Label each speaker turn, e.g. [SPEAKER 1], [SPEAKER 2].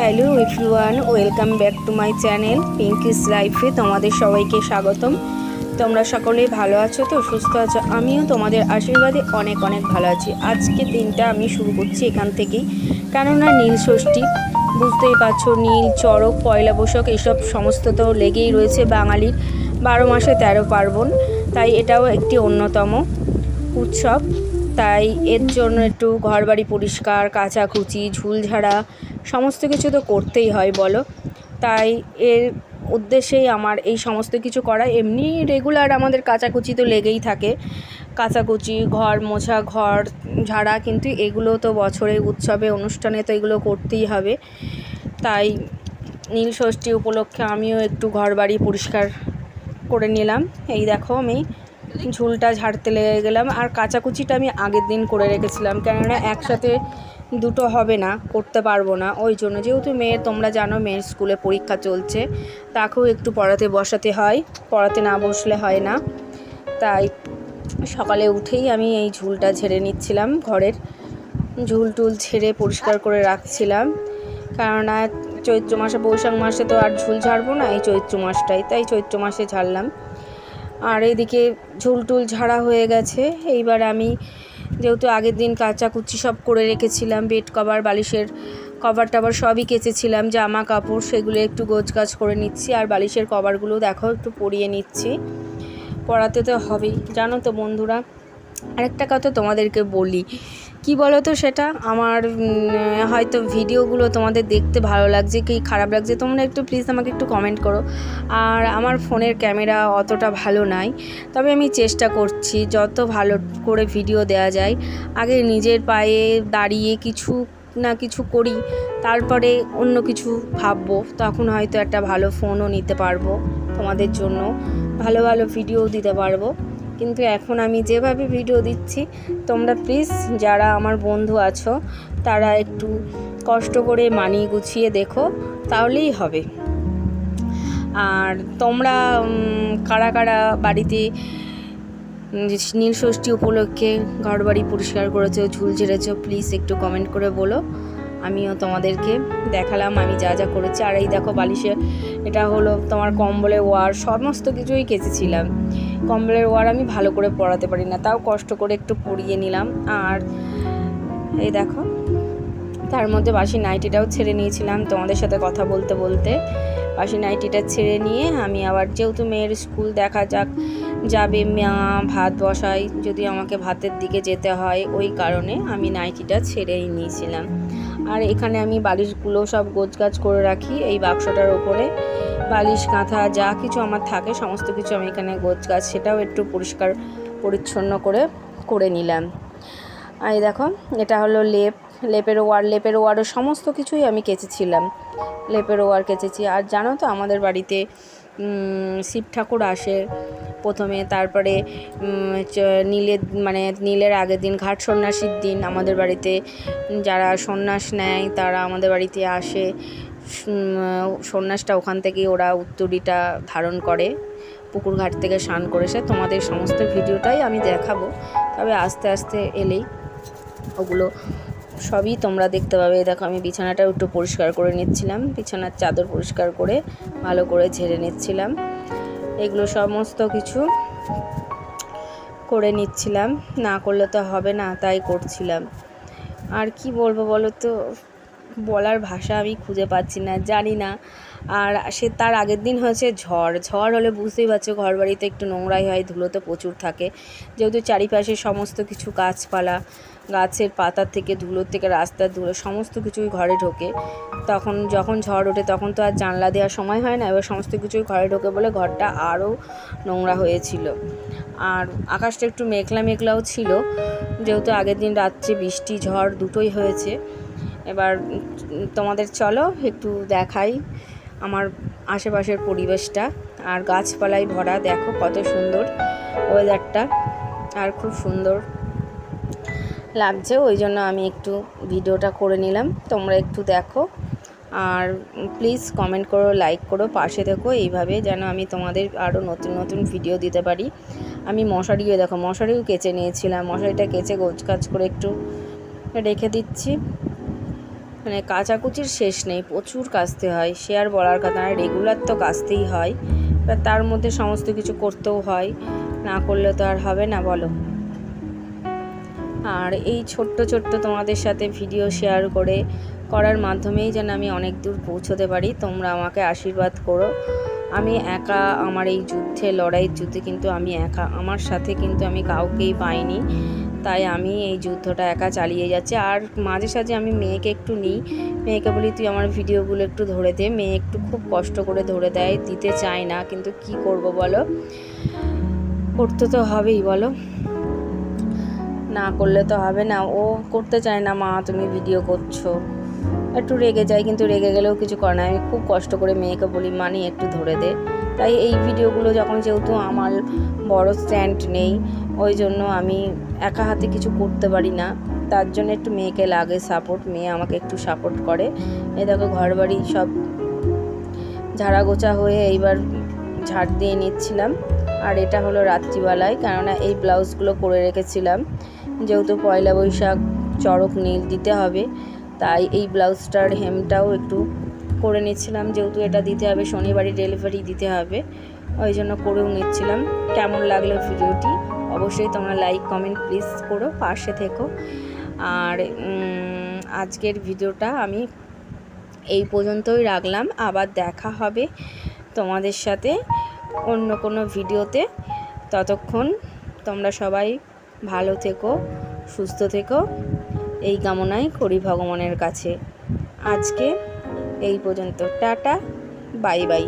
[SPEAKER 1] Hello everyone, welcome back to my channel Pinki's লাইফে। তোমাদের সবাইকে স্বাগতম। তোমরা সকলেই ভালো আছো তো, সুস্থ আছো? আমিও তোমাদের আশীর্বাদে অনেক অনেক ভালো আছি। আজকে দিনটা আমি শুরু করছি এখান থেকেই, কেননা নীল ষষ্ঠী, বুঝতেই পারছো, নীল, চড়ক, পয়লা বৈশাখ এসব সমস্ত তো লেগেই রয়েছে বাঙালির 12 মাসে 13 পার্বণ। তাই এটাও একটি অন্যতম উৎসব। তাই এর জন্য একটু ঘরবাড়ি পরিষ্কার, কাচাকুচি, ঝুলঝাড়া সমস্ত কিছু তো করতেই হয় বলো। তাই এর উদ্দেশ্যেই আমার এই সমস্ত কিছু করা। এমনি রেগুলার আমাদের কাচাকুচি তো লেগেই থাকে, কাচাকুচি, ঘর মোছা, ঘর ঝাড়া, কিন্তু এগুলো তো বছরে উৎসবে অনুষ্ঠানে তো এগুলো করতেই হবে। তাই নীল ষষ্ঠী উপলক্ষে আমিও একটু ঘরবাড়ি পরিষ্কার করে নিলাম। এই দেখো, আমি ঝুলটা ঝাড়তে লেগে গেলাম। আর কাচাকুচিটা আমি আগের দিন করে রেখেছিলাম, কেননা একসাথে দুটো হবে না, করতে পারবো না। ওই জন্য, যেহেতু মেয়ের, তোমরা জানো, মেয়ের স্কুলে পরীক্ষা চলছে, তাকেও একটু পড়াতে বসাতে হয়, পড়াতে না বসলে হয় না। তাই সকালে উঠেই আমি এই ঝুলটা ঝেড়ে নিচ্ছিলাম, ঘরের ঝুল টুল ঝেড়ে পরিষ্কার করে রাখছিলাম। কেননা চৈত্র মাসে, বৈশাখ মাসে তো আর ঝুল ঝাড়বো না, এই চৈত্র মাসটাই, তাই চৈত্র মাসে ঝাড়লাম। আর এইদিকে ঝুল টুল ঝাড়া হয়ে গেছে। এইবার আমি, যেহেতু আগের দিন কাচাকুচি সব করে রেখেছিলাম, বেড কভার, বালিশের কভার টাভার সবই কেচেছিলাম, জামা কাপড় সেগুলো একটু গোছগাছ করে নিচ্ছি। আর বালিশের কভারগুলো দেখো একটু পরিয়ে নিচ্ছি, পরাতে তো হবেই, জানো তো বন্ধুরা। আরেকটা কথা তোমাদেরকে বলি, কি বলো তো, সেটা আমার হয়তো ভিডিওগুলো তোমাদের দেখতে ভালো লাগছে কি খারাপ লাগছে, তোমরা একটু প্লিজ আমাকে একটু কমেন্ট করো। আর আমার ফোনের ক্যামেরা অতটা ভালো নাই, তবে আমি চেষ্টা করছি যত ভালো করে ভিডিও দেওয়া যায়। আগে নিজের পায়ে দাঁড়িয়ে কিছু না কিছু করি, তারপরে অন্য কিছু ভাববো, তখন হয়তো একটা ভালো ফোনও নিতে পারবো, তোমাদের জন্য ভালো ভালো ভিডিও দিতে পারবো। কিন্তু এখন আমি যেভাবে ভিডিও দিচ্ছি, তোমরা প্লিজ যারা আমার বন্ধু আছো তারা একটু কষ্ট করে মানিয়ে গুছিয়ে দেখো, তাহলেই হবে। আর তোমরা কারা কারা বাড়িতে নীল ষষ্ঠী উপলক্ষে ঘরবাড়ি পরিষ্কার করেছো, ঝুল ঝেড়েছো, প্লিজ একটু কমেন্ট করে বলো। আমিও তোমাদেরকে দেখালাম আমি যা যা করেছি। আর এই দেখো বালিশে, এটা হলো তোমার কম্বলের ওয়ার, সমস্ত কিছুই কেচেছিলাম। কম্বলের ওয়ার আমি ভালো করে পরাতে পারি না, তাও কষ্ট করে একটু পরিয়ে নিলাম। আর এই দেখো, তার মধ্যে বাসি নাইটিটাও ছেড়ে নিয়েছিলাম তোমাদের সাথে কথা বলতে বলতে। বাসি নাইটিটা ছেড়ে নিয়ে আমি আবার, যেহেতু মেয়ের স্কুল দেখা যাক যাবে, মা ভাত বসাই, যদি আমাকে ভাতের দিকে যেতে হয়, ওই কারণে আমি নাইটিটা ছেড়েই নিয়েছিলাম। আর এখানে আমি বালিশগুলো সব গোছগাছ করে রাখি এই বাক্সটার ওপরে। বালিশ, কাঁথা যা কিছু আমার থাকে সমস্ত কিছু আমি এখানে গোছগাছ, সেটাও একটু পরিষ্কার পরিচ্ছন্ন করে নিলাম। আর এই দেখো, এটা হলো লেপের ওয়ারও সমস্ত কিছুই আমি কেচেছিলাম, লেপের ওয়ার কেচেছি। আর জানো তো, আমাদের বাড়িতে শিব ঠাকুর আসে প্রথমে, তারপরে নীলের আগের দিন, ঘাট সন্ন্যাসীর দিন আমাদের বাড়িতে যারা সন্ন্যাস নেয় তারা আমাদের বাড়িতে আসে। সন্ন্যাসটা ওখান থেকেই ওরা উত্তরীটা ধারণ করে, পুকুর ঘাট থেকে স্নান করে। সে তোমাদের সমস্ত ভিডিওটাই আমি দেখাবো, তবে আস্তে আস্তে এলেই ওগুলো সবই তোমরা দেখতে পাবে। দেখো, আমি বিছানাটাও একটু পরিষ্কার করে নিচ্ছিলাম, বিছানার চাদর পরিষ্কার করে ভালো করে ঝেড়ে নিচ্ছিলাম, এগুলো সমস্ত কিছু করে নিচ্ছিলাম, না করলে তো হবে না, তাই করছিলাম। আর কি বলবো বলো তো, বলার ভাষা আমি খুঁজে পাচ্ছি না, জানি না। আর তার আগের দিন হয়েছে ঝড় হলে বুঝতেই পারছো, ঘর বাড়িতে একটু নোংরাই হয়, ধুলো তো প্রচুর থাকে, যেহেতু চারিপাশে সমস্ত কিছু গাছপালা, গাছের পাতার থেকে, ধুলোর থেকে, রাস্তার ধুলো সমস্ত কিছুই ঘরে ঢোকে। তখন যখন ঝড় ওঠে তখন তো আর জানলা দেওয়ার সময় হয় না, এবার সমস্ত কিছুই ঘরে ঢোকে বলে ঘরটা আরও নোংরা হয়েছিল। আর আকাশটা একটু মেঘলাও ছিল, যেহেতু আগের দিন রাত্রে বৃষ্টি ঝড় দুটোই হয়েছে। এবার তোমাদের চলো একটু দেখাই আমার আশেপাশের পরিবেশটা। আর গাছপালায় ভরা, দেখো কত সুন্দর ওয়েদারটা, আর খুব সুন্দর লাগছে, ওই জন্য আমি একটু ভিডিওটা করে নিলাম, তোমরা একটু দেখো। আর প্লিজ কমেন্ট করো, লাইক করো, পাশে থেকো এইভাবে, যেন আমি তোমাদের আরও নতুন নতুন ভিডিও দিতে পারি। আমি মশারিও কেচে নিয়েছিলাম, মশারিটা কেচে গোছগাছ করে একটু রেখে দিচ্ছি। মানে কাচাকুচির শেষ নেই, প্রচুর কাচতে হয়। সে আর বলার কথা না, রেগুলার তো কাচতেই হয়, এবার তার মধ্যে সমস্ত কিছু করতেও হয়, না করলে তো আর হবে না বলো। আর এই ছোট্ট ছোট্ট তোমাদের সাথে ভিডিও শেয়ার করার মাধ্যমেই যেন আমি অনেক দূর পৌঁছতে পারি। তোমরা আমাকে আশীর্বাদ করো। আমি একা আমার এই লড়াইয়ের যুদ্ধে কিন্তু আমি একা, আমার সাথে কিন্তু আমি কাউকেই পাইনি, তাই আমি এই যুদ্ধটা একা চালিয়ে যাচ্ছি। আর মাঝে সাঝে আমি মেয়েকে একটু নিই, মেয়েকে বলি তুই আমার ভিডিওগুলো একটু ধরে দে। মেয়ে একটু খুব কষ্ট করে ধরে দেয়, দিতে চায় না, কিন্তু কি করব বলো, করতে তো হবেই বলো, না করলে তো হবে না। ও করতে চায় না, মা তুমি ভিডিও করছো, একটু রেগে যায়, কিন্তু রেগে গেলেও কিছু করে না। আমি খুব কষ্ট করে মেয়েকে বলি মানি একটু ধরে দে। তাই এই ভিডিওগুলো যখন, যেহেতু আমার বড় স্ট্যান্ড নেই, ওই জন্য আমি একা হাতে কিছু করতে পারি না, তার জন্য একটু মেয়েকে লাগে সাপোর্ট, মেয়ে আমাকে একটু সাপোর্ট করে। এই দেখো ঘর বাড়ি সব ঝাড়া গোছা হয়ে এইবার ঝাড় দিয়ে নিচ্ছিলাম। আর এটা হলো রাত্রিবেলায়, কেননা এই ব্লাউজগুলো করে রেখেছিলাম, যেহেতু পয়লা বৈশাখ চড়ক নীল দিতে হবে, তাই এই ব্লাউজটার হেমটাও একটু করে নিচ্ছিলাম, যেহেতু এটা দিতে হবে, শনিবারই ডেলিভারি দিতে হবে, ওই জন্য করেও নিচ্ছিলাম। কেমন লাগলো ভিডিওটি অবশ্যই তোমরা লাইক কমেন্ট প্লিজ করো, পাশে থেকো। আর আজকের ভিডিওটা আমি এই পর্যন্তই রাখলাম, আবার দেখা হবে তোমাদের সাথে অন্য কোনো ভিডিওতে। ততক্ষণ তোমরা সবাই ভালো থেকো, সুস্থ থেকো, এই কামনাই করি ভগবানের কাছে। আজকে এই পর্যন্ত, টাটা, বাই বাই।